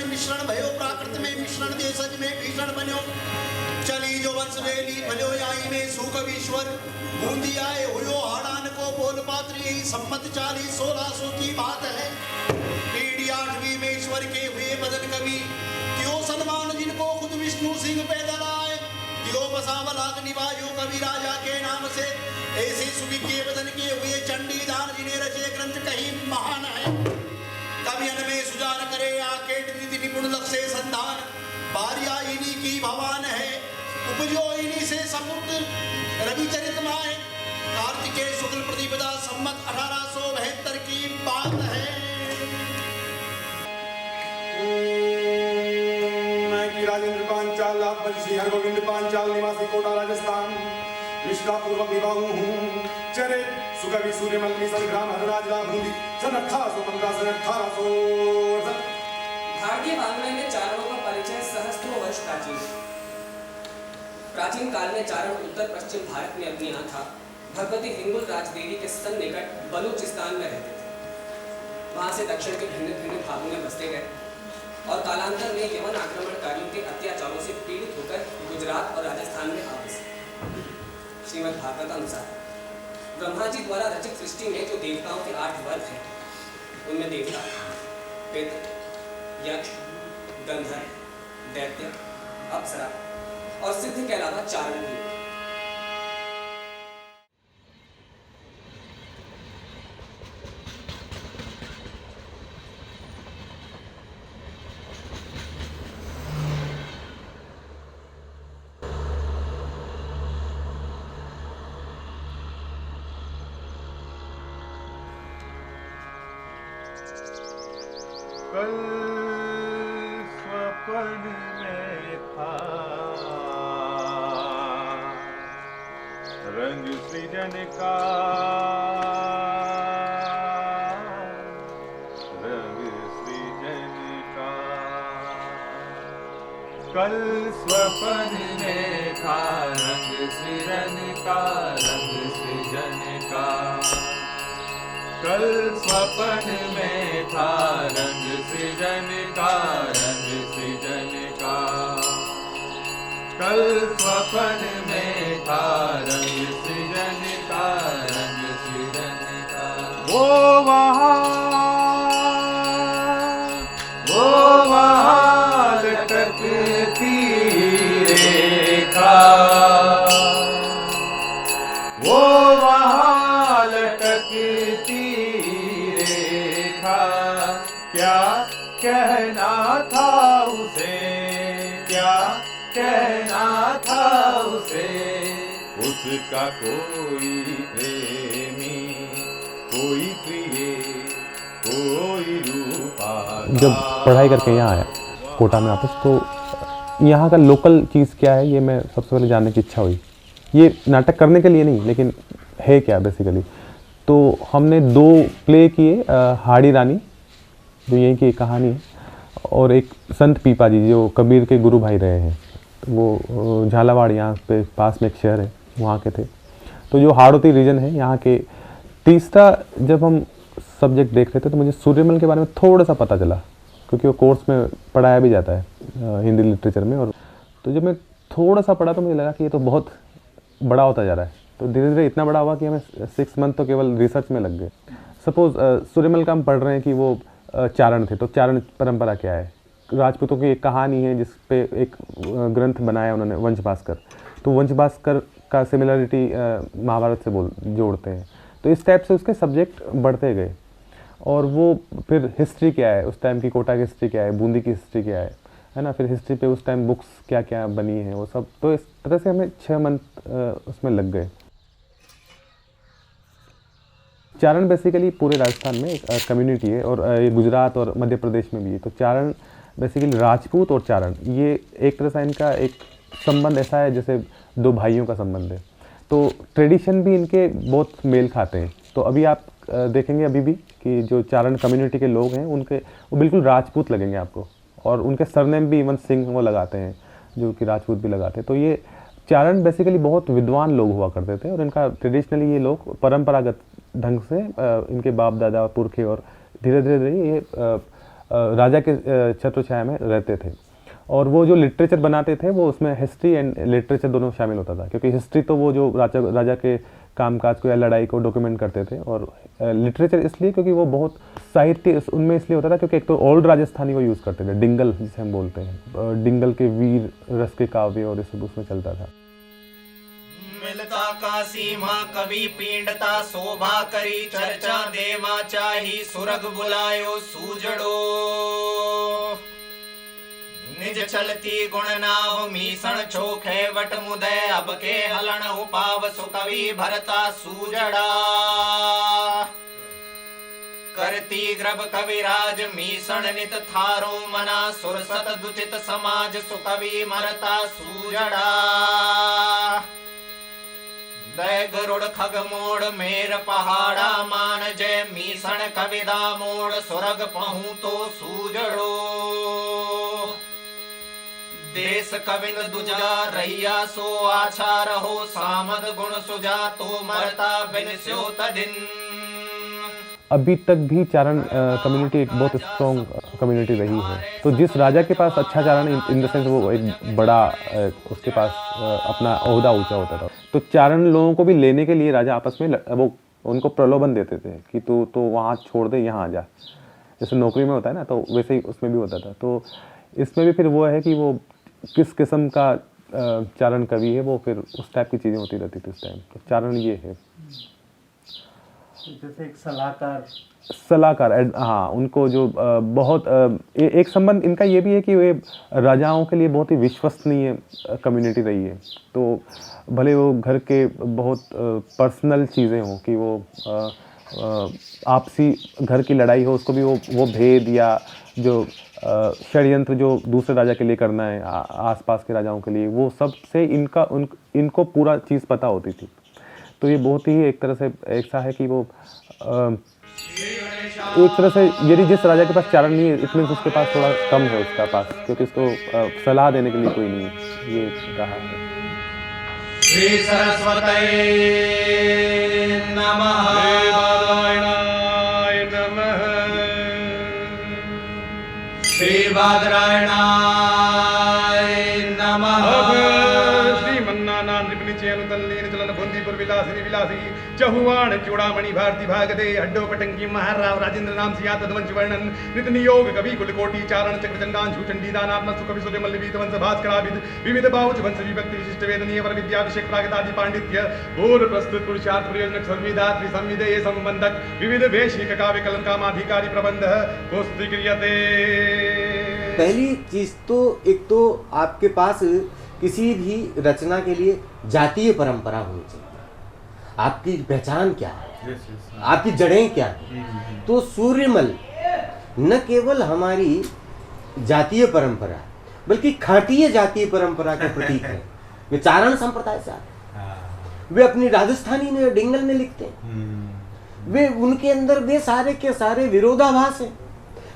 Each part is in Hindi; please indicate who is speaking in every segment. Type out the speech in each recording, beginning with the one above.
Speaker 1: मिश्रण भयो प्राकृत में मिश्रण देशज में भीषण बन्यो चली जो वंश वेली भलो आई में सुकवीश्वर बूंदी आए हुयो हाड़ान को बोल पात्र यही सम्मत 40-1600 की बात है। पीढ़ी 8वीं में ईश्वर के हुए बदन कवि क्यों सलमान जिनको खुद विष्णु सिंह पैदल आए क्यों बसावलाग निभायो कवि राजा के नाम से ऐसे सुबी के बदन के हुए चंडी दान जिन्हें रचे ग्रंथ कहीं महान है। कवियन में सुजान करे आकेट नीति निपुण लक्ष्य संधान बारिया इन्हीं की भवान है उपजो इन्हीं से समुद्र रविचरित माए कार्तिकेय शुक्ल प्रतिपदा सम्मत 1872 की बात है।
Speaker 2: मैं की राजेंद्र पांचाल लाभवंशी हरगोविंद पांचाल निवासी कोटा राजस्थान निष्ठा पूर्वक निभाऊ हूँ चरे सुकवि सूर्यमल की संग्राम हरराज लाभूंदी सन 1815
Speaker 3: भारतीय वाङ्मय में चारणों का परिचय सहस्त्रों वर्ष प्राचीन काल में चारण उत्तर पश्चिम भारत में अपने यहाँ था। भगवती हिंगुल राजदेवी के सन्निकट बलूचिस्तान में रहते थे। वहां से दक्षिण के भिन्न भिन्न भागों में बसते गए और कालांतर में यमन आक्रमणकारियों के अत्याचारों से पीड़ित होकर गुजरात और राजस्थान में आ बसे। श्रीमद् भागवत अनुसार ब्रह्मा जी द्वारा रचित सृष्टि में जो देवताओं के 8 वर्ग हैं उनमें देवता पितृ यक्ष गंधर्व दैत्य अप्सरा और सिद्ध के अलावा चारण भी।
Speaker 4: कल स्वप्न में था रंग सृजन का रंग सृजन का कल स्वप्न में था रंग सृजन का रंग सृजन का कल स्वप्न में था रंग सृजन का रंग सृजन का कल स्वप्न में था रंग सृजन का रंग सृजन का वो वहाँ लटकती रेखा वो वहाँ लटकती क्या कहना था उसे क्या कहना था उसे उसका कोई प्रेमी कोई प्रिय कोई रूपा।
Speaker 5: जब पढ़ाई करके यहाँ आया कोटा में वापस तो यहाँ का लोकल चीज़ क्या है ये मैं सबसे पहले जानने की इच्छा हुई। ये नाटक करने के लिए नहीं लेकिन है क्या बेसिकली। तो हमने 2 प्ले किए हाड़ी रानी जो यहीं की कहानी है और एक संत पीपा जी जो कबीर के गुरु भाई रहे हैं वो झालावाड़ यहाँ पे पास में एक शहर है वहाँ के थे। तो जो हाड़ौती रीजन है यहाँ के। तीसरा जब हम सब्जेक्ट देख रहे थे तो मुझे सूर्यमल के बारे में थोड़ा सा पता चला क्योंकि वो कोर्स में पढ़ाया भी जाता है हिंदी लिटरेचर में। और तो जब मैं थोड़ा सा पढ़ा तो मुझे लगा कि ये तो बहुत बड़ा होता जा रहा है। तो धीरे धीरे इतना बड़ा हुआ कि हमें 6 मंथ तो केवल रिसर्च में लग गए। सपोज सूर्यमल का हम पढ़ रहे हैं कि वो चारण थे तो चारण परंपरा क्या है। राजपूतों की एक कहानी है जिस पे एक ग्रंथ बनाया उन्होंने वंश भास्कर। तो वंश भास्कर का सिमिलरिटी महाभारत से जोड़ते हैं। तो इस टाइप से उसके सब्जेक्ट बढ़ते गए। और वो फिर हिस्ट्री क्या है उस टाइम की कोटा की हिस्ट्री क्या है बूंदी की हिस्ट्री क्या है है ना। फिर हिस्ट्री पे उस टाइम बुक्स क्या क्या बनी है वो सब, तो इस तरह से हमें 6 मंथ उसमें लग गए। चारण बेसिकली पूरे राजस्थान में एक कम्युनिटी है, और ये गुजरात और मध्य प्रदेश में भी है। तो चारण बेसिकली राजपूत और चारण, ये एक तरह से इनका एक संबंध ऐसा है जैसे 2 भाइयों का संबंध है। तो ट्रेडिशन भी इनके बहुत मेल खाते हैं। तो अभी आप देखेंगे अभी भी कि जो चारण कम्युनिटी के लोग हैं उनके वो बिल्कुल राजपूत लगेंगे आपको, और उनके सरनेम भी इवन सिंह वो लगाते हैं, जो कि राजपूत भी लगाते हैं। तो ये चारण बेसिकली बहुत विद्वान लोग हुआ करते थे, और इनका ट्रेडिशनली ये लोग परंपरागत ढंग से इनके बाप दादा पुरखे और धीरे धीरे ये राजा के छत्रछाया में रहते थे। और वो जो लिटरेचर बनाते थे वो उसमें हिस्ट्री एंड लिटरेचर दोनों शामिल होता था, क्योंकि हिस्ट्री तो वो जो राजा के कामकाज को या लड़ाई को डॉक्यूमेंट करते थे, और लिटरेचर इसलिए क्योंकि वो बहुत साहित्य उनमें इसलिए होता था क्योंकि एक तो ओल्ड राजस्थानी वो यूज़ करते थे, डिंगल जिसे हम बोलते हैं, डिंगल के वीर रस के काव्य और ये सब उसमें चलता था।
Speaker 6: मिलता का सीमा कवि पींडता शोभा करी चर्चा देवा चाही सुरग बुलायो सूजड़ो निज चलती गुण नाव मीसण चोखे वट मुदय अब के हलन उपाव सुकवि भरता सूजड़ा करती ग्रब कविराज मीसण नित थारो मना सुरसत दुचित समाज सुकवि मरता सूजड़ा दय गरुड़ खग मोड़ मेर पहाड़ा मान जय मीसण कविदा मोड़ सुरग पहूं तो सूजड़ो देश कविंद दुजा रैया सो आछा रहो सामद गुण सुजा तो मरता बिन स्यो तदिन।
Speaker 5: अभी तक भी चारण कम्युनिटी एक बहुत स्ट्रॉन्ग कम्युनिटी रही है। तो जिस राजा के पास अच्छा चारण इन द सेंस वो एक बड़ा उसके पास अपना ओहदा ऊंचा होता था, तो चारण लोगों को भी लेने के लिए राजा आपस में वो उनको प्रलोभन देते थे कि तू तो वहाँ छोड़ दे, यहाँ आ जा, जैसे नौकरी में होता है ना, तो वैसे ही उसमें भी होता था। तो इसमें भी फिर वो है कि वो किस किस्म का चारण कवि है, वो फिर उस टाइप की चीज़ें होती रहती थी उस टाइम। तो चारण ये है
Speaker 7: जैसे एक
Speaker 5: सलाहकार, हाँ, उनको जो बहुत एक संबंध इनका ये भी है कि वे राजाओं के लिए बहुत ही विश्वसनीय कम्युनिटी रही है। तो भले वो घर के बहुत पर्सनल चीज़ें हों, कि वो आपसी घर की लड़ाई हो, उसको भी वो भेद या जो षड्यंत्र जो दूसरे राजा के लिए करना है आसपास के राजाओं के लिए, वो सब से इनको पूरा चीज़ पता होती थी। तो ये बहुत ही एक तरह से ऐसा है कि वो एक तरह से यदि जिस राजा के पास चारण नहीं है, इट मीन्स उसके पास थोड़ा कम है उसका पास, क्योंकि उसको सलाह देने के लिए कोई नहीं है, ये कहा है।
Speaker 6: श्री सरस्वती नमः श्री बादरायणाय नमः
Speaker 2: श्रीमन्नाना नृपनिचय अनुतल्लीन चलन बुंदीपुर विलासिनी विलासी चहुआण चूड़ामणि भारती भागदे अड्डो पटंकी महाराव राजेंद्र नाम सिया तदवंश वर्णन नित नियोग कवि कुलकोटि चारण चक्र चंडान छूचंडी दानात्मक सुकवि सूर्य मल्लवीत वंश भास्कराभिद विविध बाहुच वंश विभक्ति विशिष्ट वेदनीय वर विद्याभिषेक प्रागतादि पांडित्य पूर्व प्रस्तुत पुरुषार्थ प्रयोजनक संविदात्री संविदेय संबंधक विविध वैश्विक काव्य कलम कामाधिकारी प्रबंध कोस्ति क्रियते।
Speaker 7: पहली चीज तो एक तो आपके पास किसी भी रचना के लिए जातीय परंपरा होनी चाहिए। आपकी पहचान क्या है, आपकी जड़ें क्या है। तो सूर्यमल न केवल हमारी जातीय परंपरा बल्कि खाटीय जातीय परंपरा के प्रतीक है। वे चारण संप्रदाय से आते हैं, वे अपनी राजस्थानी में डिंगल में लिखते हैं, वे उनके अंदर वे सारे के सारे विरोधाभास हैं,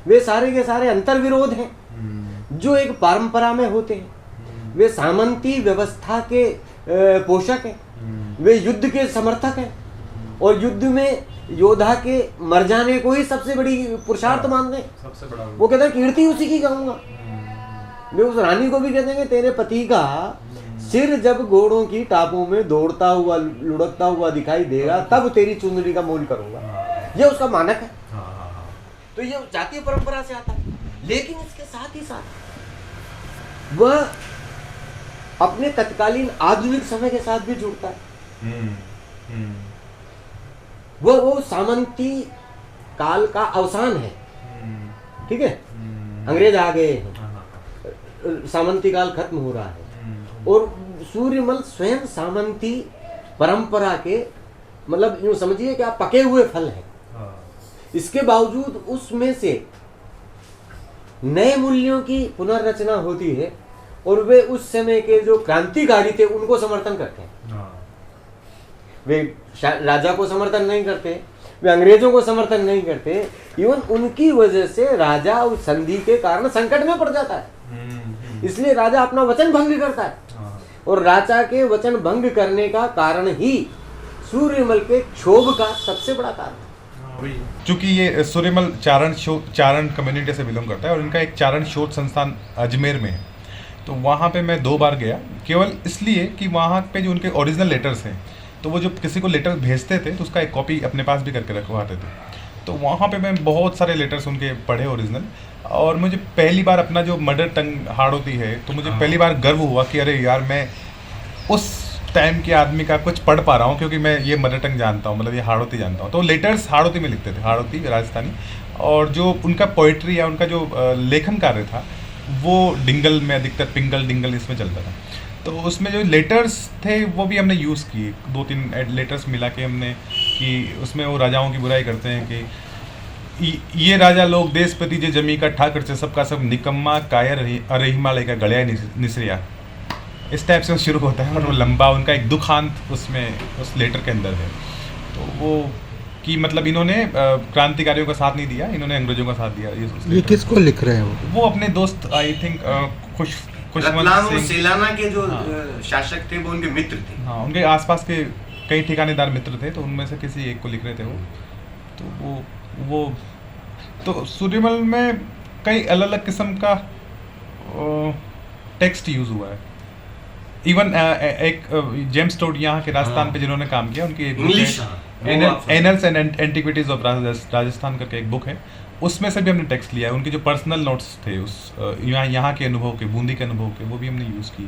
Speaker 7: वे सारे के सारे अंतर्विरोध हैं जो एक परंपरा में होते हैं। वे सामंती व्यवस्था के पोषक हैं, वे युद्ध के समर्थक हैं, और युद्ध में योद्धा के मर जाने को ही सबसे बड़ी पुरुषार्थ मानते हैं।
Speaker 2: सबसे बड़ा
Speaker 7: वो कहते हैं कीर्ति उसी की गाऊंगा। वे उस रानी को भी कहते हैं तेरे पति का सिर जब घोड़ों की टापों में दौड़ता हुआ लुढ़कता हुआ दिखाई देगा तब तेरी चुंदड़ी का मोल करूंगा। ये उसका मानक है। तो ये जातीय परंपरा से आता है, लेकिन इसके साथ ही साथ वह अपने तत्कालीन आधुनिक समय के साथ भी जुड़ता है। वो सामंती काल का अवसान है, ठीक है, अंग्रेज आ गए, सामंती काल खत्म हो रहा है और सूर्यमल स्वयं सामंती परंपरा के मतलब यूं समझिए कि आप पके हुए फल हैं। इसके बावजूद उसमें से नए मूल्यों की पुनर्रचना होती है और वे उस समय के जो क्रांतिकारी थे उनको समर्थन करते हैं। वे राजा को समर्थन नहीं करते, वे अंग्रेजों को समर्थन नहीं करते, इवन उनकी वजह से राजा उस संधि के कारण संकट में पड़ जाता है। इसलिए राजा अपना वचन भंग करता है और राजा के वचन भंग करने का कारण ही सूर्यमल के क्षोभ का सबसे बड़ा कारण है।
Speaker 8: चूंकि ये सूर्यमल चारण कम्युनिटी से बिलोंग करता है और इनका एक चारण शोध संस्थान अजमेर में है, तो वहाँ पे मैं 2 बार गया, केवल इसलिए कि वहाँ पे जो उनके ओरिजिनल लेटर्स हैं, तो वो जो किसी को लेटर भेजते थे तो उसका एक कॉपी अपने पास भी करके रखवाते थे। तो वहाँ पे मैं बहुत सारे लेटर्स उनके पढ़े ओरिजिनल, और मुझे पहली बार अपना जो मदर टंग हाड़ौती है, तो मुझे पहली बार गर्व हुआ कि अरे यार मैं उस टाइम के आदमी का कुछ पढ़ पा रहा हूँ, क्योंकि मैं ये मदर टंग जानता हूँ, मतलब ये हाड़ौती जानता हूँ। तो लेटर्स हाड़ौती में लिखते थे, हाड़ौती राजस्थानी, और जो उनका पोइट्री या उनका जो लेखन कार्य था वो डिंगल में अधिकतर पिंगल डिंगल इसमें चलता था। तो उसमें जो लेटर्स थे वो भी हमने यूज़ किए, 2-3 लेटर्स मिला के हमने, कि उसमें वो राजाओं की बुराई करते हैं कि ये राजा लोग देशपति जे जमी का ठाकर से सबका सब निकम्मा कायर अरे हिमालय का गड़िया निसरिया, इस टाइप से शुरू होता है और वो लंबा उनका एक दुखांत उसमें उस लेटर के अंदर है। तो वो कि मतलब इन्होंने क्रांतिकारियों का साथ नहीं दिया, इन्होंने अंग्रेजों का साथ दिया।
Speaker 9: ये किसको लिख रहे हैं
Speaker 8: वो अपने दोस्त आई थिंक
Speaker 10: रतलाम सेलाना के जो शासक थे वो उनके मित्र थे।
Speaker 8: हाँ, उनके आसपास के कई ठिकानेदार मित्र थे, तो उनमें से किसी एक को लिख रहे थे वो। तो वो तो सूर्यमल में कई अलग अलग किस्म का टेक्स्ट यूज़ हुआ है। इवन एक जेम्स टोड यहाँ के राजस्थान पे जिन्होंने काम किया, उनकी एक बुक है annuls and antiquities of Rajasthan करके एक बुक है, उसमें से भी हमने टेक्स्ट लिया है। उनके जो पर्सनल नोट्स थे उस यहाँ के अनुभव के, बूंदी के अनुभव के, वो भी हमने यूज़ किए।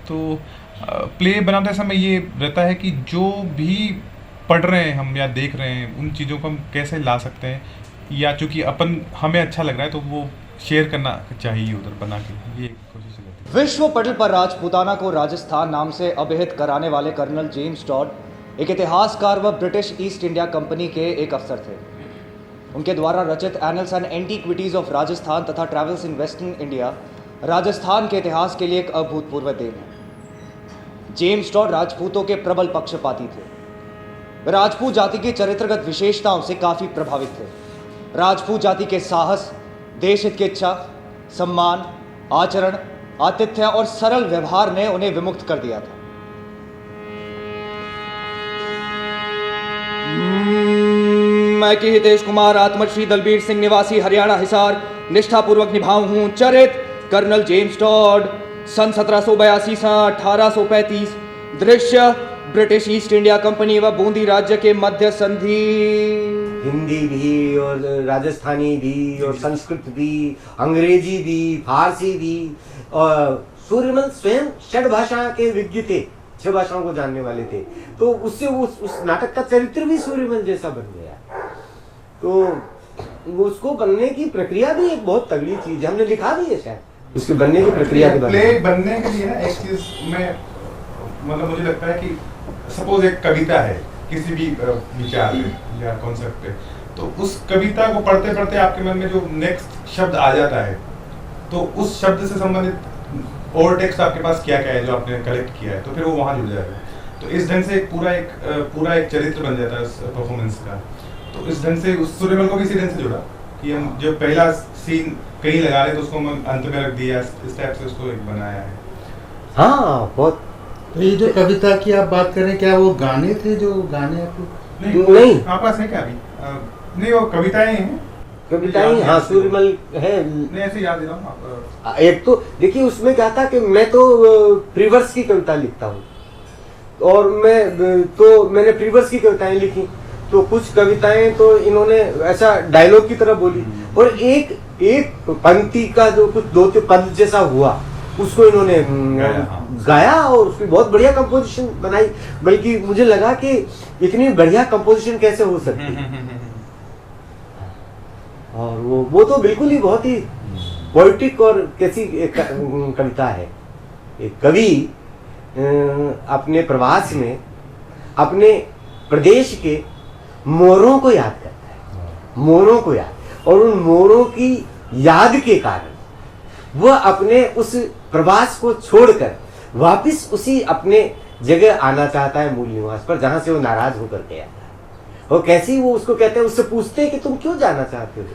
Speaker 8: तो प्ले बनाते समय ये रहता है कि जो भी पढ़ रहे हैं हम या देख रहे हैं उन चीज़ों को हम कैसे ला सकते हैं, या चूँकि अपन हमें अच्छा लग रहा है तो वो शेयर करना चाहिए उधर बना के, ये कोशिश रहती है।
Speaker 11: विश्व पटल पर राजपूताना को राजस्थान नाम से अभिहित कराने वाले कर्नल जेम्स टॉड एक इतिहासकार व ब्रिटिश ईस्ट इंडिया कंपनी के एक अफसर थे। उनके द्वारा रचित annals and antiquities of Rajasthan तथा travels in western India Rajasthan के इतिहास के लिए एक अभूतपूर्व देन है। जेम्स टॉड राजपूतों के प्रबल पक्षपाती थे। वे राजपूत जाति की चरित्रगत विशेषताओं से काफी प्रभावित थे। राजपूत जाति के साहस, देशहित की इच्छा, सम्मान, आचरण, आतिथ्य और सरल व्यवहार ने उन्हें विमुक्त कर दिया था। मैं कि हितेश कुमार आत्मश्री दलबीर सिंह निवासी हरियाणा हिसार निष्ठापूर्वक निभाऊं हूं चरित कर्नल जेम्स टॉड। सन 1782 से 1835। दृश्य ब्रिटिश ईस्ट इंडिया कंपनी व बूंदी राज्य के मध्य संधि।
Speaker 7: हिंदी भी और राजस्थानी भी और संस्कृत भी, अंग्रेजी भी, फारसी भी, और सूर्यमल स्वयं 6 भाषा के विज्ञ थे, 6 भाषाओं को जानने वाले थे। तो उससे उस नाटक का चरित्र भी सूर्यमल जैसा बन गया। तो उसको बनने की प्रक्रिया भी एक बहुत तगड़ी चीज है, हमने लिखा भी है शायद उसके बनने की प्रक्रिया के बारे में।
Speaker 8: प्ले बनने के लिए ना एक चीज में मतलब मुझे लगता है कि सपोज एक कविता है किसी भी विचार पे या कॉन्सेप्ट पे, तो उस कविता को पढ़ते पढ़ते आपके मन में जो नेक्स्ट शब्द आ जाता है, तो उस शब्द से संबंधित और टेक्स्ट आपके पास क्या क्या है जो आपने कलेक्ट किया है, तो फिर वो वहाँ जुड़ जाएगा। तो इस ढंग से पूरा एक चरित्र बन जाता है उस परफॉर्मेंस का। तो इस ढंग से उस सूर्यमल को भी इसी ढंग से जुड़ा कि हम जो पहला सीन कहीं लगा रहे तो उसको हम अंत में रख दिया, इस टाइप से उसको एक बनाया है।
Speaker 7: हाँ, बहुत।
Speaker 9: तो ये जो कविता की आप बात करें, क्या वो गाने थे जो गाने आपको
Speaker 7: नहीं
Speaker 8: आपके पास है क्या अभी? नहीं, वो कविताएं हैं।
Speaker 7: कविताएं, हाँ, सूर्यमल है।
Speaker 8: नहीं, ऐसे याद दिलाऊं आप।
Speaker 7: एक तो देखिए उसमें क्या था कि मैं तो प्रीवर्स की कविता लिखता हूँ, और मैंने प्रीवर्स की कविताएं लिखी। तो कुछ कविताएं तो इन्होंने ऐसा डायलॉग की तरह बोली, और एक पंक्ति का जो कुछ 2 पद जैसा हुआ उसको इन्होंने गाया और उसकी बहुत बढ़िया कंपोजिशन बनाई। बल्कि मुझे लगा कि इतनी बढ़िया कंपोजिशन कैसे हो सकती है। और वो तो बिल्कुल ही बहुत ही पोइटिक और कैसी कविता है। एक कवि अपने प्रवास में अपने प्रदेश के मोरों को याद करता है, मोरों को याद, और उन मोरों की याद के कारण वह अपने उस प्रवास को छोड़कर वापस उसी अपने जगह आना चाहता है, मूल निवास पर, जहां से वो नाराज होकर गया था। और कैसी वो उसको कहते हैं, उससे पूछते हैं कि तुम क्यों जाना चाहते हो,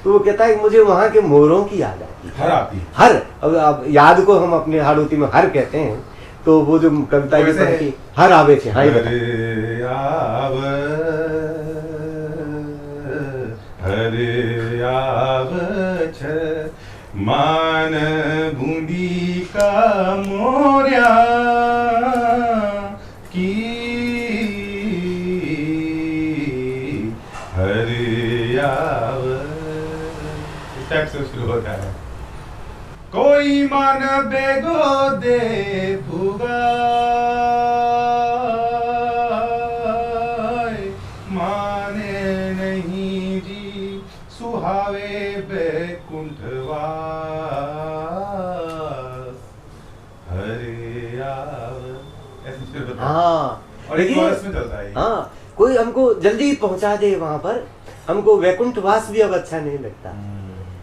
Speaker 7: तो वो कहता है मुझे वहां के मोरों की याद आती है।
Speaker 8: हर आती,
Speaker 7: हर, अब याद को हम अपने हाड़ोती में हर कहते हैं, तो वो जो कविता की पढ़ी हर आवे थे, हाँ
Speaker 8: हरे आव मान बूंदी का मोरिया की हरे आव, इस टाइप से शुरू होता है। कोई मान बेगो दे भुगा माने नहीं जी सुहावे बैकुंठवास हरे आव, ऐसे शुरू होता है।
Speaker 7: हाँ,
Speaker 8: और एक कोरस में चलता है।
Speaker 7: हाँ, कोई हमको जल्दी पहुंचा दे वहां पर, हमको वैकुंठवास भी अब अच्छा नहीं लगता।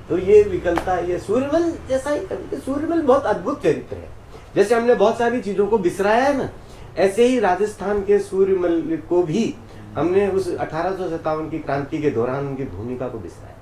Speaker 7: तो ये विकलता, ये सूर्यमल जैसा ही, सूर्यमल बहुत अद्भुत चरित्र है। जैसे हमने बहुत सारी चीजों को बिसराया है ना, ऐसे ही राजस्थान के सूर्यमल को भी हमने उस 1857 की क्रांति के दौरान उनकी भूमिका को बिसराया।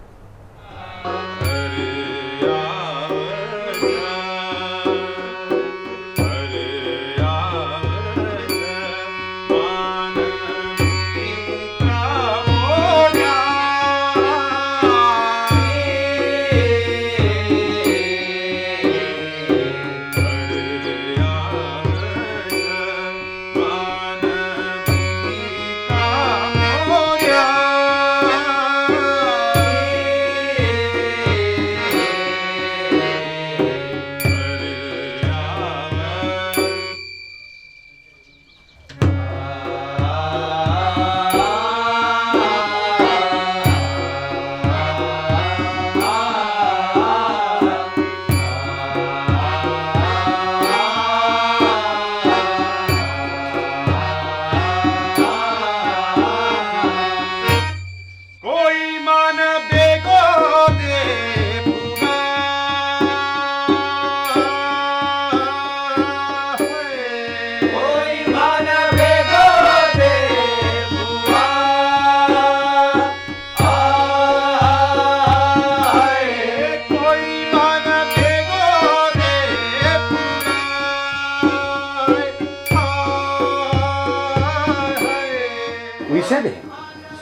Speaker 7: विषद है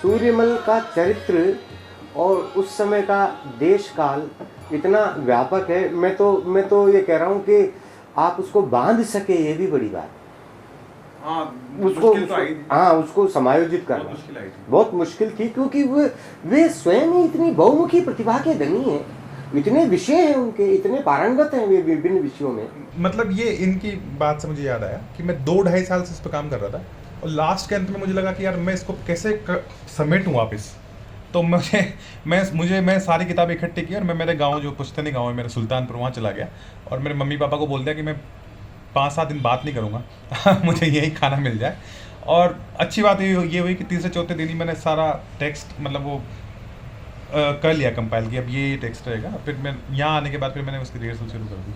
Speaker 7: सूर्यमल का चरित्र, और उस समय का देश काल इतना व्यापक है। मैं तो ये कह रहा हूँ कि आप उसको बांध सके, ये भी बड़ी बात है। उसको समायोजित करना बहुत मुश्किल थी, क्योंकि वे स्वयं ही इतनी बहुमुखी प्रतिभा के धनी हैं, इतने विषय हैं उनके, इतने पारंगत हैं वे विभिन्न विषयों में।
Speaker 8: मतलब ये इनकी बात से मुझे याद आया कि मैं 2-2.5 साल से इस पर काम कर रहा था, और लास्ट के अंत में मुझे लगा कि यार मैं इसको कैसे समेटूं वापस। तो मैं सारी किताबें इकट्ठी की और मैं मेरे गांव, जो पुश्तैनी गांव है मेरा, सुल्तानपुर, वहाँ चला गया और मेरे मम्मी पापा को बोल दिया कि मैं 5-7 दिन बात नहीं करूँगा मुझे यही खाना मिल जाए। और अच्छी बात ये हुई कि तीसरे चौथे दिन ही मैंने सारा टेक्स्ट मतलब वो कर लिया, कंपाइल किया, अब ये टेक्स्ट रहेगा। फिर मैं यहाँ आने के बाद फिर मैंने उसकी रिहर्सल शुरू कर दी।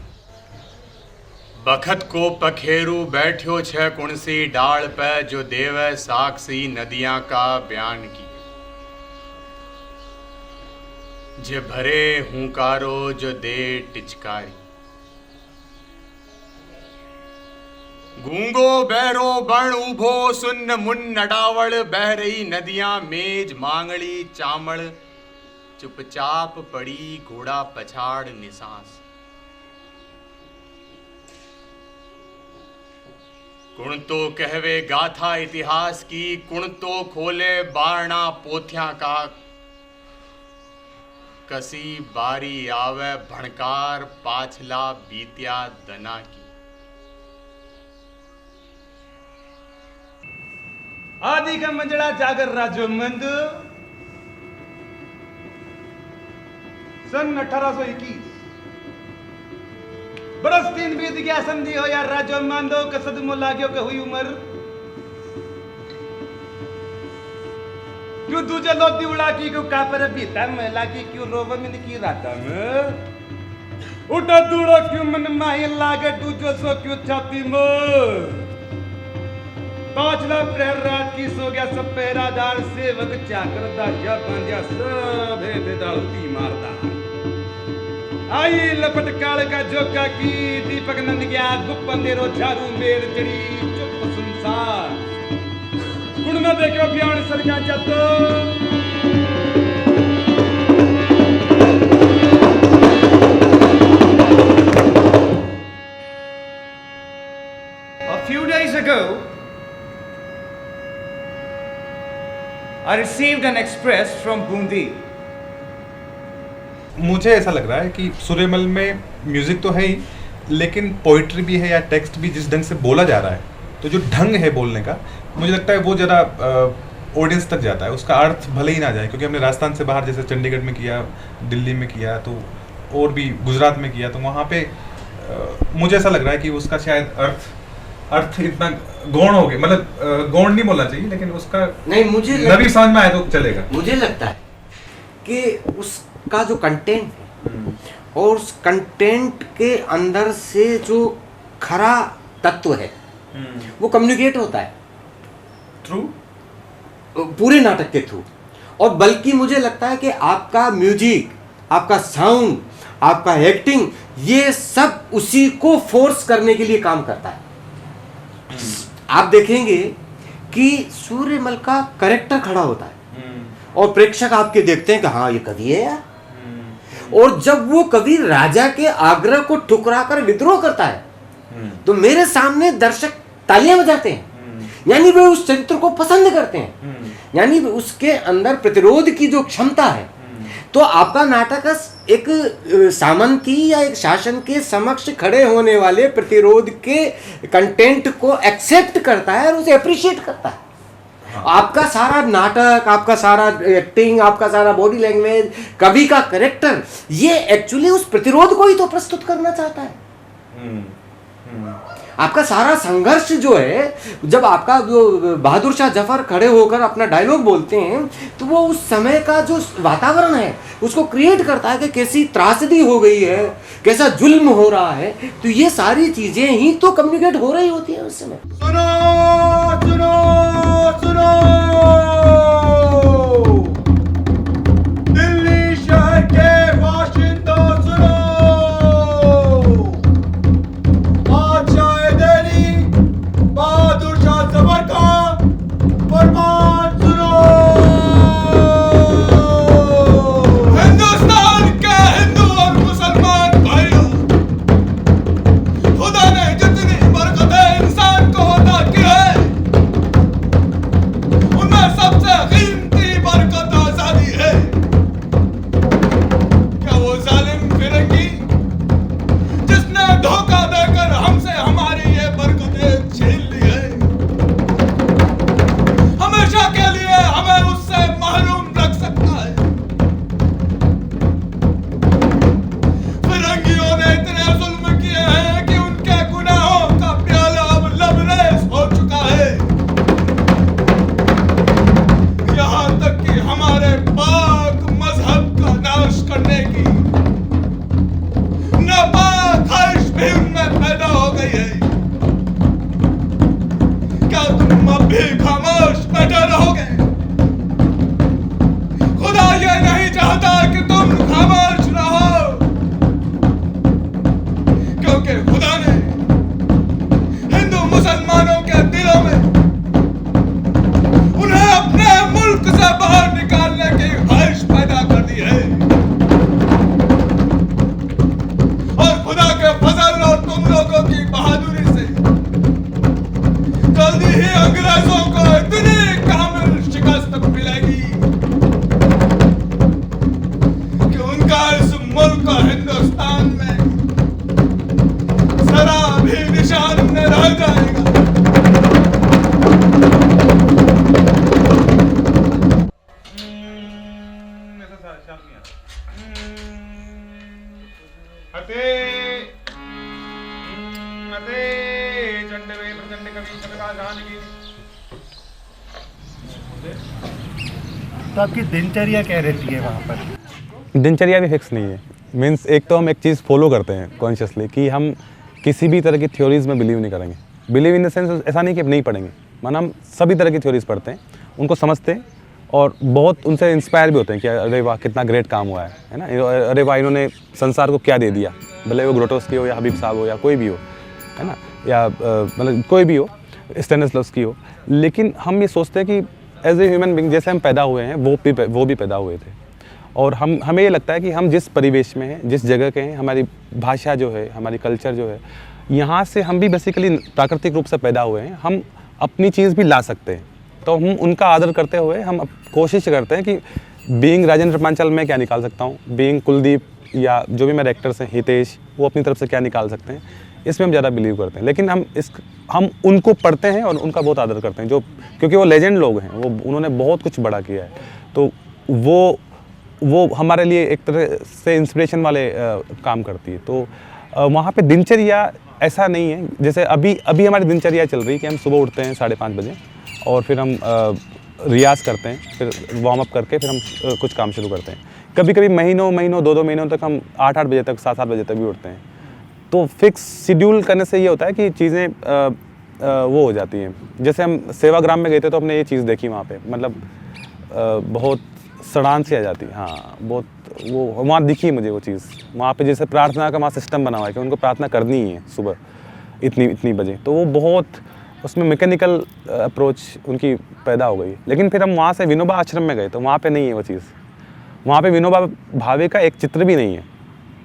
Speaker 10: बखत को पखेरु बैठ्यो छह कुणसी डाल पे, जो देवे साक्षी नदियां का बयान की, जे भरे हुंकारो जो दे टिचकारी, गूंगो बहरो बण उभो सुन्न मुन्न अडावड़, बह रही नदियां मेज मांगड़ी चामड़, चुपचाप पड़ी घोड़ा पछाड़ निसास, कुण तो कहवे गाथा इतिहास की, कुण तो खोले बारना पोथिया का, कसी बारी आवे भणकार पाछला बीतिया दना की।
Speaker 4: आदि का मंजड़ा जागर राजो मंद सन 1821 बरस 3 बीत गया संधि हो यार राजो मान दो कसद मो लाग्यो के हुई उम्र क्यों तुझे लोती उड़ा की क्यों कापर बीता में लागी क्यों रोव में की राता में उठा दूड़ा क्यों मन माही लागे तुझो सो क्यों छाती में पांचला प्रहर रात की सो गया सब पहरादार सेवक चाकर दाजा बांधिया सब है दालती मारदा आई लपट काल का जोका की दीपक नंद गया गुप्पंदेरो झारू मेर चढ़ी चुप सुनसान गुण न देखो ब्याण सरका जतो
Speaker 11: A few days ago, I received an express from Bundi.
Speaker 8: मुझे ऐसा लग रहा है कि सूर्यमल में म्यूजिक तो है ही, लेकिन पोइट्री भी है या टेक्स्ट भी जिस ढंग से बोला जा रहा है, तो जो ढंग है बोलने का मुझे लगता है वो ज़रा ऑडियंस तक जाता है। उसका अर्थ भले ही ना जाए, क्योंकि हमने राजस्थान से बाहर जैसे चंडीगढ़ में किया, दिल्ली में किया, तो और भी गुजरात में किया, तो वहाँ पे मुझे ऐसा लग रहा है कि उसका शायद अर्थ इतना गौण हो गया, मतलब गौण नहीं बोलना चाहिए, लेकिन उसका
Speaker 7: नहीं, मुझे
Speaker 8: नबी समझ में आए तो चलेगा।
Speaker 7: मुझे लगता है कि उसका जो कंटेंट है और उस कंटेंट के अंदर से जो खरा तत्व है वो कम्युनिकेट होता है
Speaker 8: थ्रू
Speaker 7: पूरे नाटक के थ्रू। और बल्कि मुझे लगता है कि आपका म्यूजिक, आपका साउंड, आपका एक्टिंग, ये सब उसी को फोर्स करने के लिए काम करता है। आप देखेंगे कि सूर्यमल का कैरेक्टर खड़ा होता है और प्रेक्षक आपके देखते हैं कि हाँ ये कवि है यार। और जब वो कवि राजा के आग्रह को ठुकरा कर विद्रोह करता है तो मेरे सामने दर्शक तालियां बजाते हैं, यानी वे उस चरित्र को पसंद करते हैं, यानी उसके अंदर प्रतिरोध की जो क्षमता है। तो आपका नाटक एक सामंती या एक शासन के समक्ष खड़े होने वाले प्रतिरोध के कंटेंट को एक्सेप्ट करता है और उसे अप्रिशिएट करता है। आपका सारा नाटक, आपका सारा एक्टिंग, आपका सारा बॉडी लैंग्वेज, कवि का कैरेक्टर, ये एक्चुअली उस प्रतिरोध को ही तो प्रस्तुत करना चाहता है। आपका सारा संघर्ष जो है, जब आपका जो बहादुर शाह जफर खड़े होकर अपना डायलॉग बोलते हैं तो वो उस समय का जो वातावरण है उसको क्रिएट करता है कि कैसी त्रासदी हो गई है, कैसा जुल्म हो रहा है। तो ये सारी चीजें ही तो कम्युनिकेट हो रही होती है उस समय।
Speaker 2: सुनो सुनो सुनो, दिल्ली शहर के बाशिंदों सुनो, आज आए देरी बहादुर शाह जफर का फरमान सुनो। हिंदुस्तान के हिंदू और मुसलमान भाइयों, खुदा ने जितनी बरकतें इंसान को अता की है, उनमें सबसे कीमती बरकत आजादी है। क्या वो जालिम फिरंगी जिसने धोखा देकर हमसे हमारी ये बरकतें छीन ली है, हमेशा के लिए हमें उससे महरूम रख सकता है। फिरंगियों ने इतने जुल्म किए हैं कि उनके गुनाहों का प्याला अब लबरेज हो चुका है। यहाँ तक कि हमारे पाक मजहब का नाश करने की नापाक ख्वाहिश भी उनमें पैदा हो गई है। क्या तुम अब भी खामोश बैठे रहोगे? खुदा ये नहीं चाहता कि तुम खामोश रहो, क्योंकि खुदा ने हिंदू मुसलमानों के दिलों में उन्हें अपने मुल्क से बाहर निकालने की ख्वाहिश पैदा कर दी है। और खुदा के फजल और तुम लोगों की बहादुरी से जल्दी ही अंग्रेजों को इतनी कामिल शिकस्त मिलेगी कि उनका इस मुल्क हिंदुस्तान में जरा भी निशान न रह जाएगा।
Speaker 8: हटे
Speaker 9: तो आपकी दिनचर्या क्या रहती है वहाँ पर?
Speaker 5: दिनचर्या भी फिक्स नहीं है। मीन्स एक तो हम एक चीज़ फॉलो करते हैं कॉन्शियसली कि हम किसी भी तरह की थ्योरीज में बिलीव नहीं करेंगे। बिलीव इन द सेंस ऐसा नहीं कि नहीं पढ़ेंगे, माना हम सभी तरह की थ्योरीज पढ़ते हैं, उनको समझते हैं और बहुत उनसे इंस्पायर भी होते हैं कि अरे वाह कितना ग्रेट काम हुआ है ना, अरे वाह इन्होंने संसार को क्या दे दिया, भले वो ग्रोटोस्की हो या हबीब साहब हो या कोई भी हो, है ना, या मतलब कोई भी हो, स्टेनिस्लॉवस्की हो। लेकिन हम ये सोचते हैं कि एज ए ह्यूमन बीइंग जैसे हम पैदा हुए हैं वो भी पैदा हुए थे, और हमें ये लगता है कि हम जिस परिवेश में हैं, जिस जगह के हैं, हमारी भाषा जो है, हमारी कल्चर जो है, यहाँ से हम भी बेसिकली प्राकृतिक रूप से पैदा हुए हैं, हम अपनी चीज़ भी ला सकते हैं। तो हम उनका आदर करते हुए हम कोशिश करते हैं कि बीइंग राजेंद्र पांचाल मैं क्या निकाल सकता हूँ, बीइंग कुलदीप या जो भी मेरे एक्टर्स हैं, हितेश, वो अपनी तरफ से क्या निकाल सकते हैं, इसमें हम ज़्यादा बिलीव करते हैं। लेकिन हम उनको पढ़ते हैं और उनका बहुत आदर करते हैं, जो क्योंकि वो लेजेंड लोग हैं, वो उन्होंने बहुत कुछ बड़ा किया है, तो वो हमारे लिए एक तरह से इंस्पिरेशन वाले काम करती है। तो वहाँ पे दिनचर्या ऐसा नहीं है, जैसे अभी हमारी दिनचर्या चल रही है कि हम सुबह उठते हैं 5:30 बजे और फिर हम रियाज़ करते हैं, फिर वार्म अप करके फिर हम कुछ काम शुरू करते हैं। कभी कभी महीनों 2-2 महीनों तक हम 8-8 बजे तक 7-7 बजे तक भी उठते हैं। तो फिक्स शेड्यूल करने से ये होता है कि चीज़ें वो हो जाती हैं। जैसे हम सेवाग्राम में गए थे तो हमने ये चीज़ देखी वहाँ पे, मतलब बहुत सड़ान सी आ जाती है। हाँ, बहुत वो वहाँ दिखी मुझे वो चीज़। वहाँ पे जैसे प्रार्थना का वहाँ सिस्टम बना हुआ है कि उनको प्रार्थना करनी ही है सुबह इतनी बजे, तो वो बहुत उसमें मैकेनिकल अप्रोच उनकी पैदा हो गई। लेकिन फिर हम वहाँ से विनोबा आश्रम में गए तो वहाँ पे नहीं है वो चीज़, वहाँ पे विनोबा भावे का एक चित्र भी नहीं है।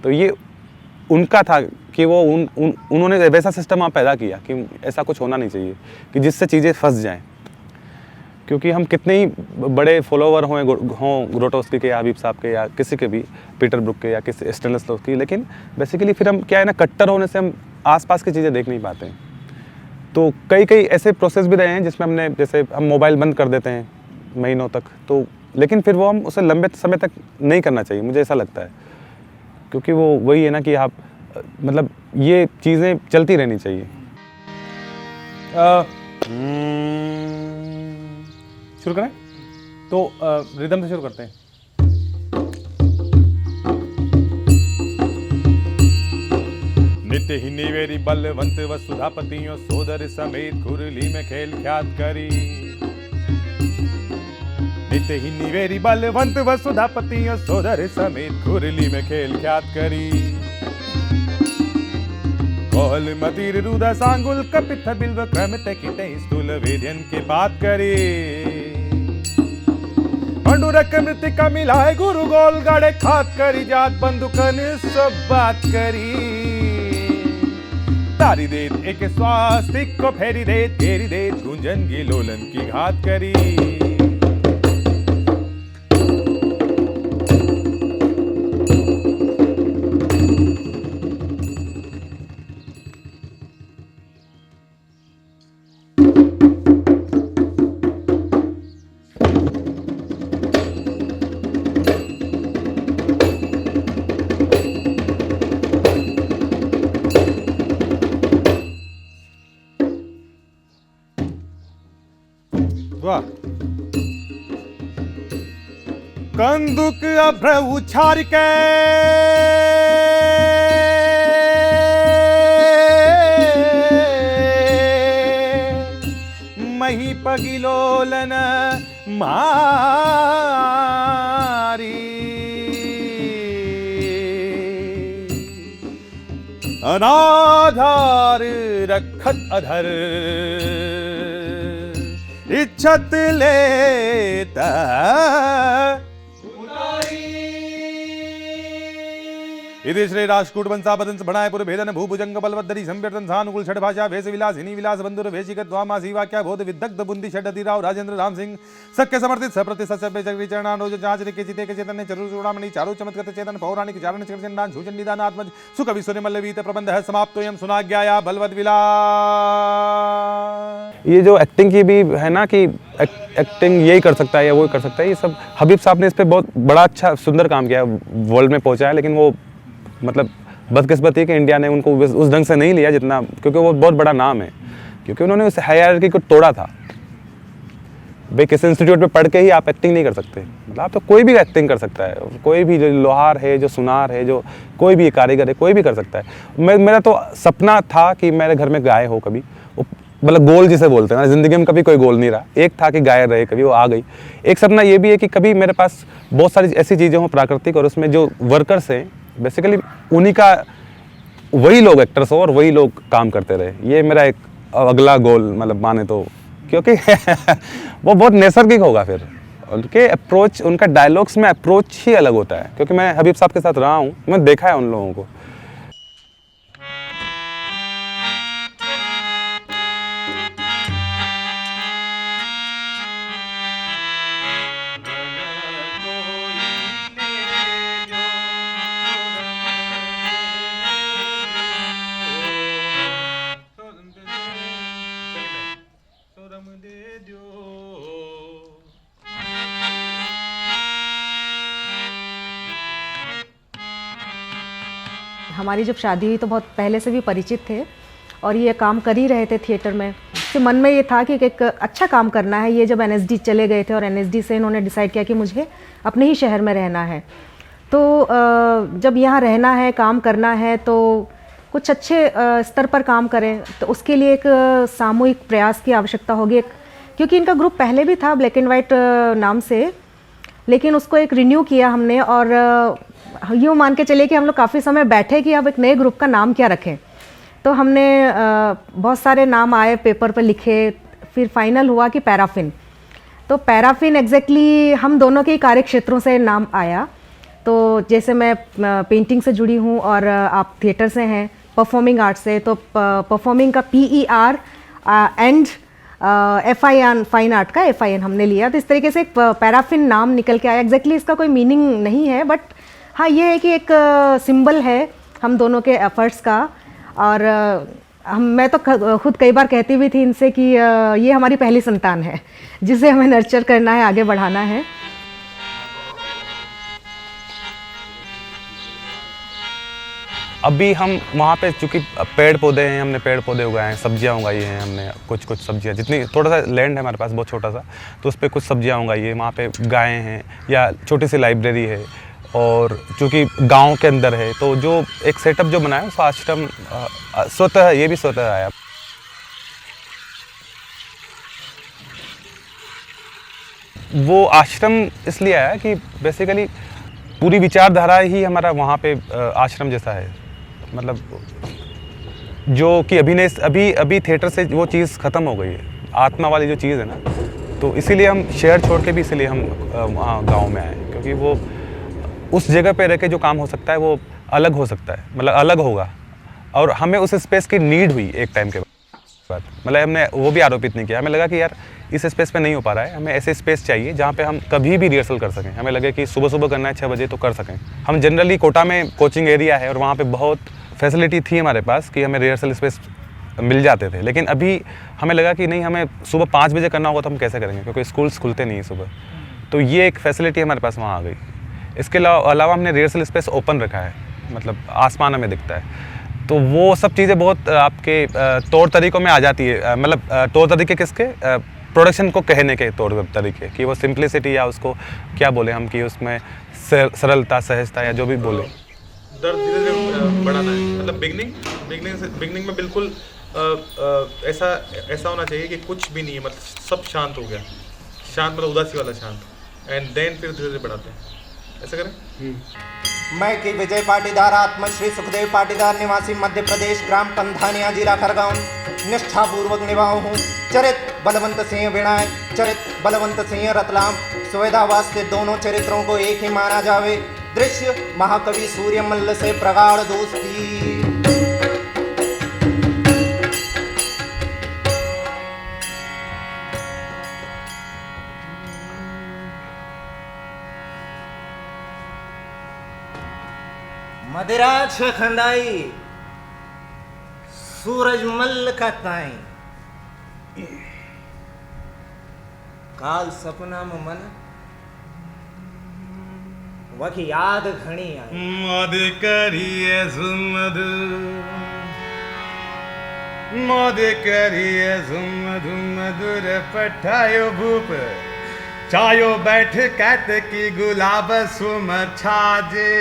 Speaker 5: तो ये उनका था कि वो उन्होंने वैसा सिस्टम वहाँ पैदा किया कि ऐसा कुछ होना नहीं चाहिए कि जिससे चीज़ें फंस जाएं। क्योंकि हम कितने ही बड़े फॉलोवर हों ग्रोटोस्की के या हबीब साहब के या किसी के भी, पीटर ब्रुक के या किसी स्टेनिस्लॉवस्की, लेकिन बेसिकली फिर हम क्या है ना, कट्टर होने से हम आसपास की चीज़ें देख नहीं पाते हैं। तो कई ऐसे प्रोसेस भी रहे हैं जिसमें हमने, जैसे हम मोबाइल बंद कर देते हैं महीनों तक, तो लेकिन फिर वो हम उसे लंबे समय तक नहीं करना चाहिए, मुझे ऐसा लगता है। क्योंकि वो वही है ना कि आप मतलब ये चीज़ें चलती रहनी चाहिए। शुरू करें तो रिदम से शुरू करते हैं। नित्य ही निवेरी बलवंत वसुधापतियों सोदर समेत कुरली में खेल ख्यात करी। नित्य ही निवेरी बलवंत वसुधापतियों सोदर समेत कुरली में खेल ख्यात करी। कोहल मतिर रुदा सांगुल कपित बिल्व क्रमित किते स्थूल वेद्यन के बात करी। पंडुरक मृतिका मिलाए गुरु गोल गाड़े खात करी। जात बंदुकन सब बात करी। तारी देत एक स्वास्तिक को फेरी देत गुंजन की लोलन की घात करी। कंदुक अभ्र उछार के मही पगिलोलन मारी। अनाधार रखत अधर इच्छत लेता इति श्री राष्ट्रकूट वंशापदंस भणायपुर भेदन भूभुजंग बलवद्धरी संव्यर्थन सानुकूल छठ भाषा भेष विलासिनी विलास बंधुर भेषिकत द्वामासी वाक्या बोध विदग्ध बुंदी षडति राव राजेंद्र राम सिंह सख्य समर्थित सप्रति सस्य चक्री चरणारोज जांच के चिते के चेतन चरु चूड़ामणि चारु चमत्कृत चेतन पौराणिक चारण चंडान झूचन निदान आत्मज सुख विसुर मल्लवीत प्रबंध है समाप्तोयम सुनाज्ञाया बलवद विलास। ये जो एक्टिंग की भी है ना कि एक्टिंग यही कर सकता है या वो कर सकता है, ये सब हबीब साहब ने इस पे बहुत बड़ा अच्छा सुंदर काम किया, वर्ल्ड में पहुंचा है। लेकिन वो मतलब बदकिस्मती है कि इंडिया ने उनको उस ढंग से नहीं लिया जितना, क्योंकि वो बहुत बड़ा नाम है। क्योंकि उन्होंने उस हायरार्की को तोड़ा था। भाई किसी इंस्टीट्यूट में पढ़ के ही आप एक्टिंग नहीं कर सकते, मतलब आप तो कोई भी एक्टिंग कर सकता है, कोई भी, जो लोहार है, जो सुनार है, जो कोई भी कारीगर है, कोई भी कर सकता है। मेरा तो सपना था कि मेरे घर में गाय हो कभी, मतलब गोल जिसे बोलते हैं ना, ज़िंदगी में कभी कोई गोल नहीं रहा, एक था कि गाय रहे, कभी वो आ गई। एक सपना ये भी है कि कभी मेरे पास बहुत सारी ऐसी चीज़ें हों प्राकृतिक, और उसमें जो वर्कर्स हैं बेसिकली उन्हीं का, वही लोग एक्टर्स हो और वही लोग काम करते रहे। ये मेरा एक अगला गोल, मतलब माने तो, क्योंकि वो बहुत नैसर्गिक होगा। फिर उनके अप्रोच, उनका डायलॉग्स में अप्रोच ही अलग होता है, क्योंकि मैं हबीब साहब के साथ रहा हूँ, मैं देखा है उन लोगों को।
Speaker 12: हमारी जब शादी हुई तो बहुत पहले से भी परिचित थे और ये काम कर ही रहे थे थिएटर में। तो मन में ये था कि एक अच्छा काम करना है। ये जब एनएसडी चले गए थे और एनएसडी से इन्होंने डिसाइड किया कि मुझे अपने ही शहर में रहना है, तो जब यहाँ रहना है, काम करना है, तो कुछ अच्छे स्तर पर काम करें, तो उसके लिए एक सामूहिक प्रयास की आवश्यकता होगी। क्योंकि इनका ग्रुप पहले भी था ब्लैक एंड वाइट नाम से, लेकिन उसको एक रिन्यू किया हमने, और यूँ मान के चलिए कि हम लोग काफ़ी समय बैठे कि अब एक नए ग्रुप का नाम क्या रखें। तो हमने बहुत सारे नाम आए, पेपर पर लिखे, फिर फाइनल हुआ कि पैराफिन। तो पैराफिन एग्जैक्टली हम दोनों के ही कार्य क्षेत्रों से नाम आया। तो जैसे मैं पेंटिंग से जुड़ी हूँ और आप थिएटर से हैं, परफॉर्मिंग आर्ट से, तो परफॉर्मिंग का PER and FIN fine art का FIN हमने लिया। तो इस तरीके से एक पैराफिन नाम निकल के आया। एग्जैक्टली इसका कोई मीनिंग नहीं है, बट हाँ ये है कि एक सिंबल है हम दोनों के एफर्ट्स का। और मैं तो खुद कई बार कहती भी थी इनसे कि ये हमारी पहली संतान है जिसे हमें नर्चर करना है, आगे बढ़ाना है।
Speaker 5: अभी हम वहाँ पे चूँकि पेड़ पौधे हैं, हमने पेड़ पौधे उगाए हैं, सब्जियाँ उगाई हैं हमने, कुछ सब्जियाँ, जितनी थोड़ा सा लैंड है हमारे पास, बहुत छोटा सा, तो उस पर कुछ सब्जियाँ उगाई है। वहाँ पे गायें हैं या छोटी सी लाइब्रेरी है, और चूँकि गांव के अंदर है तो जो एक सेटअप जो बनाया उस आश्रम स्वतः, ये भी स्वतः आया। वो आश्रम इसलिए आया कि बेसिकली पूरी विचारधारा ही हमारा वहाँ पे आश्रम जैसा है। मतलब जो कि अभी थिएटर से वो चीज़ ख़त्म हो गई है, आत्मा वाली जो चीज़ है ना, तो इसीलिए हम शहर छोड़ के भी इसीलिए हम वहाँ गाँव में आए, क्योंकि वो उस जगह पे रह के जो काम हो सकता है वो अलग हो सकता है, मतलब अलग होगा। और हमें उस स्पेस की नीड हुई एक टाइम के बाद, मतलब हमने वो भी आरोपित नहीं किया, हमें लगा कि यार इस स्पेस पे नहीं हो पा रहा है, हमें ऐसे स्पेस चाहिए जहाँ पे हम कभी भी रिहर्सल कर सकें। हमें लगे कि सुबह करना है 6 बजे तो कर सकें। हम जनरली कोटा में कोचिंग एरिया है और वहाँ पे बहुत फैसिलिटी थी हमारे पास कि हमें रिहर्सल स्पेस मिल जाते थे, लेकिन अभी हमें लगा कि नहीं, हमें सुबह 5 बजे करना होगा तो हम कैसे करेंगे, क्योंकि स्कूल्स खुलते नहीं है सुबह। तो ये एक फैसिलिटी हमारे पास वहाँ आ गई। इसके अलावा हमने रिहर्सल स्पेस ओपन रखा है, मतलब आसमान हमें दिखता है। तो वो सब चीज़ें बहुत आपके तौर तरीक़ों में आ जाती है, मतलब तौर तरीके किसके, प्रोडक्शन को कहने के तौर तरीके, कि वो सिंप्लिसिटी या उसको क्या बोले हम, कि उसमें सरलता, सहजता या जो भी बोले।
Speaker 8: दर्द धीरे धीरे बढ़ाना है, मतलब बिगनिंग में बिल्कुल ऐसा होना चाहिए कि कुछ भी नहीं है, मतलब सब शांत हो गया, शांत मतलब उदासी वाला शांत, एंड देन फिर धीरे धीरे बढ़ाते हैं। ऐसा करें।
Speaker 6: मैं की विजय पाटीदार, आत्मश्री सुखदेव पाटीदार, निवासी मध्य प्रदेश, ग्राम पंधानिया, जिला खरगोन, निष्ठापूर्वक निभाऊ हूँ। चरित बलवंत सिंह विनायक, चरित बलवंत सिंह रतलाम। सुविधावास से दोनों चरित्रों को एक ही माना जावे। दृश्य महाकवि सूर्यमल्ल से प्रगाढ़ दोस्ती।
Speaker 13: मदिराज खंडाई, सूरज मल्ल का ताई, काल सपना में मन वकी याद घणी आई।
Speaker 4: मद करिए सुमद मोदे करिए झुम धुम दूर पठायो भूप चायो बैठ कैत की गुलाब सुम छाजे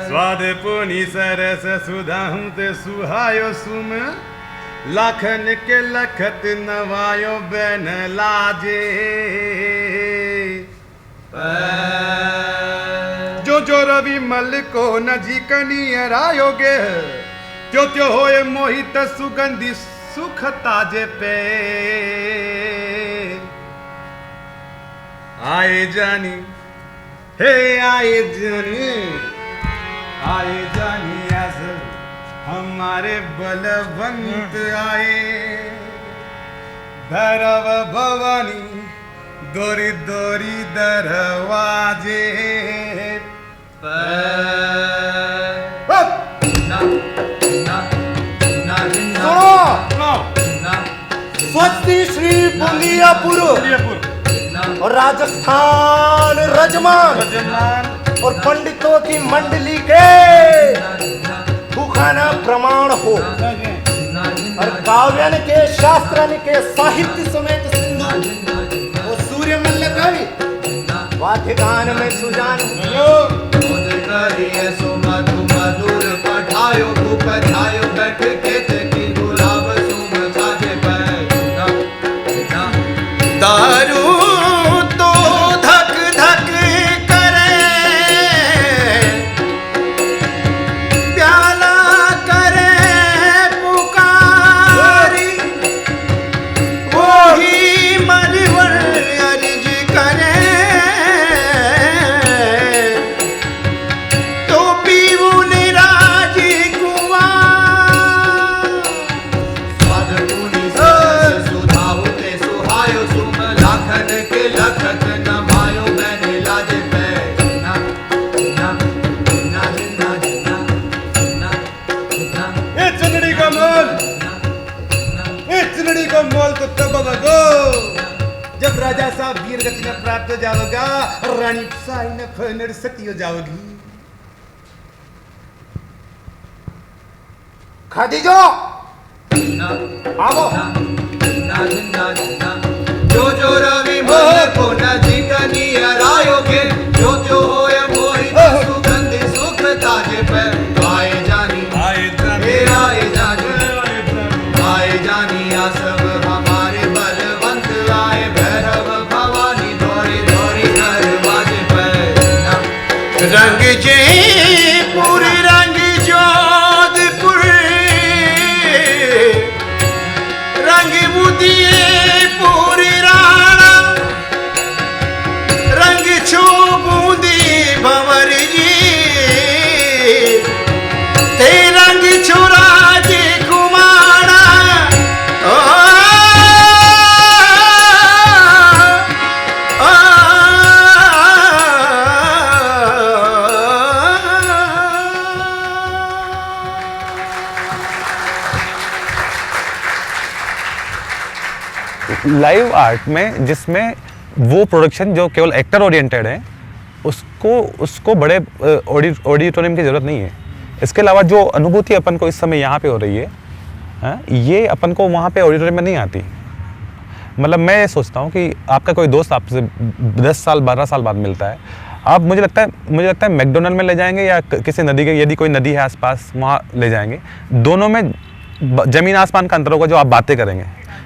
Speaker 4: स्वाद पुनि सरस सुधाहूं ते सुहायो सुम लाखन के लखत नवायो बन लाजे जो रवि मल को नजी कनियरायोगे त्यो त्यो होए मोहित सुगंधि सुख ताजे पे आए जानी हे आए जानी ऐसे हमारे बलवंत आए भैरव भवानी दोरी दोरी दरवाजे
Speaker 6: स्वस्ति श्री बुंदियापुर और राजस्थान रजमान और पंडितों की मंडली के भूखाना प्रमाण हो और काव्यन के शास्त्रन के साहित्य समेत सिंधु और सूर्य मल्ल कवि वाद्य गान में सुजान मधुर पठायो पठायो बैठ के की गुलाब सुम छाजे दारू तो धक धक करे प्याला करे पुकारी वही मलवर अर्ज करे तो पीऊ निराज कुमार स्वाद पुनि सरस सुधाओ ते सुहायो सुम लाखन के लखत नमायो मैंने लाज पे ना ना ना ना ना
Speaker 4: ए चंदड़ी का मोल तो तब होगा जब राजा साहब वीर गति में प्राप्त हो जाओगा और रानी साई ने फनर सती हो जाओगी
Speaker 6: खदीजो आओ जो रवि मल को नजी कनियरायोगे जो त्यो होए मोहित सुगंधि सुख ताजे पे आए जानी आ सब हमारे बलवंत आए भैरव भवानी दोरी दोरी दरवाजे पे रंग जयपुर रंग जोधपुर रंग बुदियपुर राणा रंग छो बूंदी भंवर जी ते रंग छो राज कुमारा
Speaker 5: लाइव आर्ट में जिसमें वो प्रोडक्शन जो केवल एक्टर ओरिएंटेड है उसको बड़े ऑडिटोरियम की ज़रूरत नहीं है। इसके अलावा जो अनुभूति अपन को इस समय यहाँ पे हो रही है ये अपन को वहाँ पे ऑडिटोरियम में नहीं आती। मतलब मैं ये सोचता हूँ कि आपका कोई दोस्त आपसे 10 साल 12 साल बाद मिलता है, आप मुझे लगता है मैकडोनल्ड में ले जाएंगे या किसी नदी के, यदि कोई नदी है आसपास वहाँ ले जाएंगे, दोनों में ज़मीन आसमान का अंतर होगा जो आप बातें करेंगे।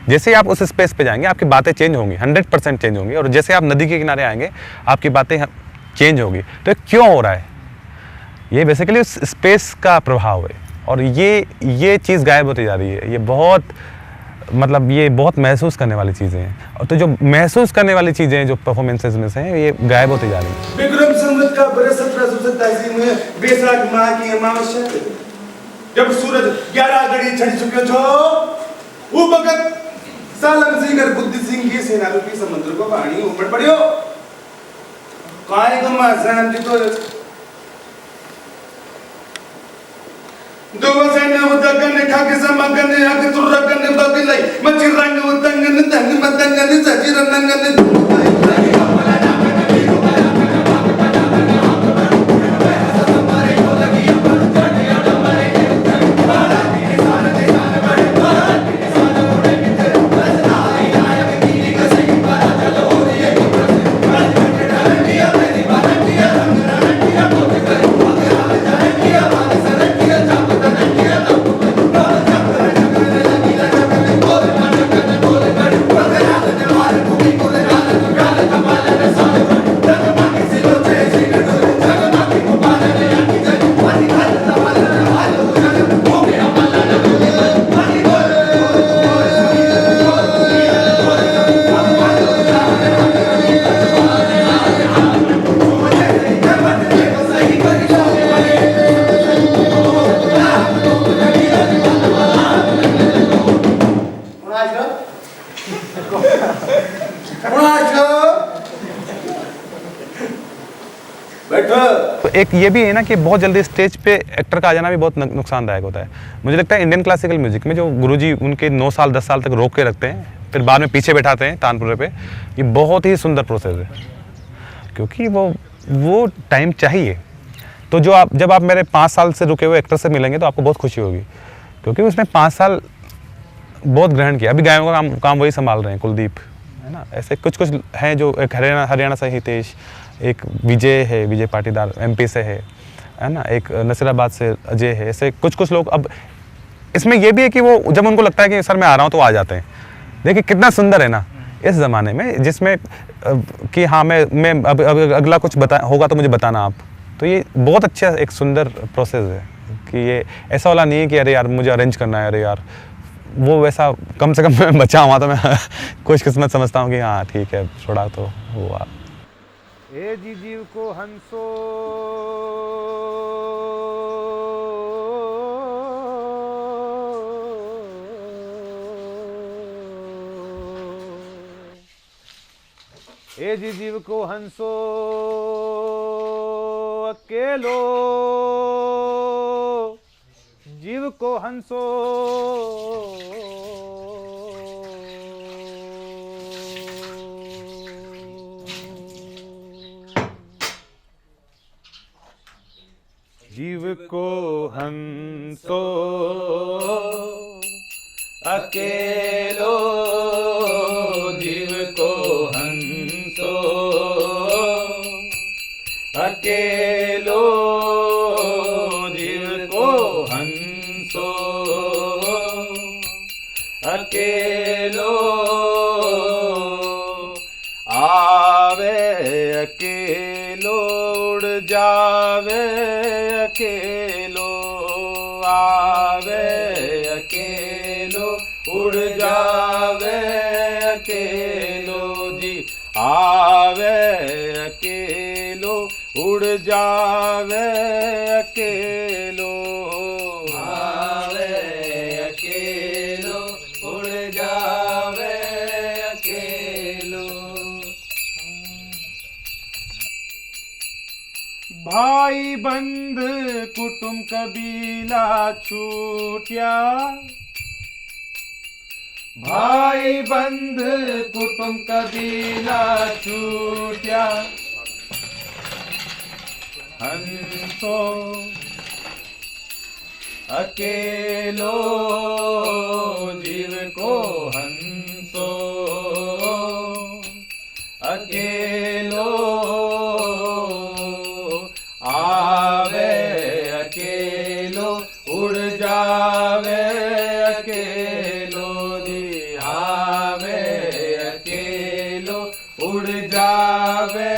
Speaker 5: जैसे ही आप उस स्पेस पे जाएंगे आपकी बातें चेंज होंगी, 100% चेंज होंगी, और जैसे आप नदी के किनारे आएंगे आपकी बातें चेंज होगी। तो क्यों हो रहा है? ये बेसिकली उस स्पेस का प्रभाव है और ये चीज़ गायब होती जा रही है। ये बहुत महसूस करने वाली चीज़ें हैं, और तो जो महसूस करने वाली चीज़ें जो परफॉर्मेंसेज में से हैं ये गायब होती जा रही हैं।
Speaker 2: विक्रम संवत का बरस 1727 में बैसाख माह की अमावस्या जब सूरज 11 घड़ी चढ़ चुके जो वो वक्त सालम सिंह और बुद्धि सिंह की सेना रूपी समुद्र को पानी उमड़ पड़ियो। काय गमा सैन जी तो दो सैन्य उदगन खाके समगन हक तुरगन बगलाई मची रंग उदंगन तंग मदंगन सजी रंगन
Speaker 5: एक ये भी है ना कि बहुत जल्दी स्टेज पे एक्टर का आ जाना भी बहुत नुकसानदायक होता है। मुझे लगता है इंडियन क्लासिकल म्यूजिक में जो गुरुजी उनके 9 साल 10 साल तक रोक के रखते हैं, फिर बाद में पीछे बैठाते हैं तानपुरे पे, ये बहुत ही सुंदर प्रोसेस है, क्योंकि वो टाइम चाहिए। तो जब आप मेरे 5 साल से रुके हुए एक्टर से मिलेंगे तो आपको बहुत खुशी होगी, क्योंकि उसने 5 साल बहुत ग्रहण किया। अभी गायों का काम वही संभाल रहे हैं, कुलदीप, है ना। ऐसे कुछ हैं जो, एक हरियाणा से हितेश, एक विजय पाटीदार MP से है ना, एक नसीराबाद से अजय है। ऐसे कुछ लोग। अब इसमें ये भी है कि वो जब उनको लगता है कि सर मैं आ रहा हूँ तो आ जाते हैं। देखिए कितना सुंदर है ना इस ज़माने में, जिसमें कि हाँ मैं अब अगला कुछ होगा तो मुझे बताना आप। तो ये बहुत अच्छा एक सुंदर प्रोसेस है कि ये ऐसा वाला नहीं है कि अरे यार मुझे अरेंज करना है, अरे यार वो वैसा कम से कम मैं बचा हुआ तो मैं खुशकिस्मत समझता हूँ कि हाँ ठीक है छोड़ा तो हुआ।
Speaker 4: ए जी जीव को हंसो ए जी जीव को हंसो अकेलो, जीव को हंसो जीव को हंसो अकेलो, जीव को हंसो अकेलो, जीव को हंसो अकेलो, आवे अकेलो उड़ जावे अकेलो, आवे अकेलो उड़ जावे अकेलो जी, आवे अकेलो उड़ जावे अकेलो, आवे अकेलो उड़ जावे अकेलो। भाई बंद कुटुंब कबीला छूटिया, भाई बंद कुटुंब कबीला छूटिया, हंसो अकेलो, जीव को हंसो अकेलो, आवे अकेलो उड़ जावे अकेलो जी, आवे अकेलो उड़ जावे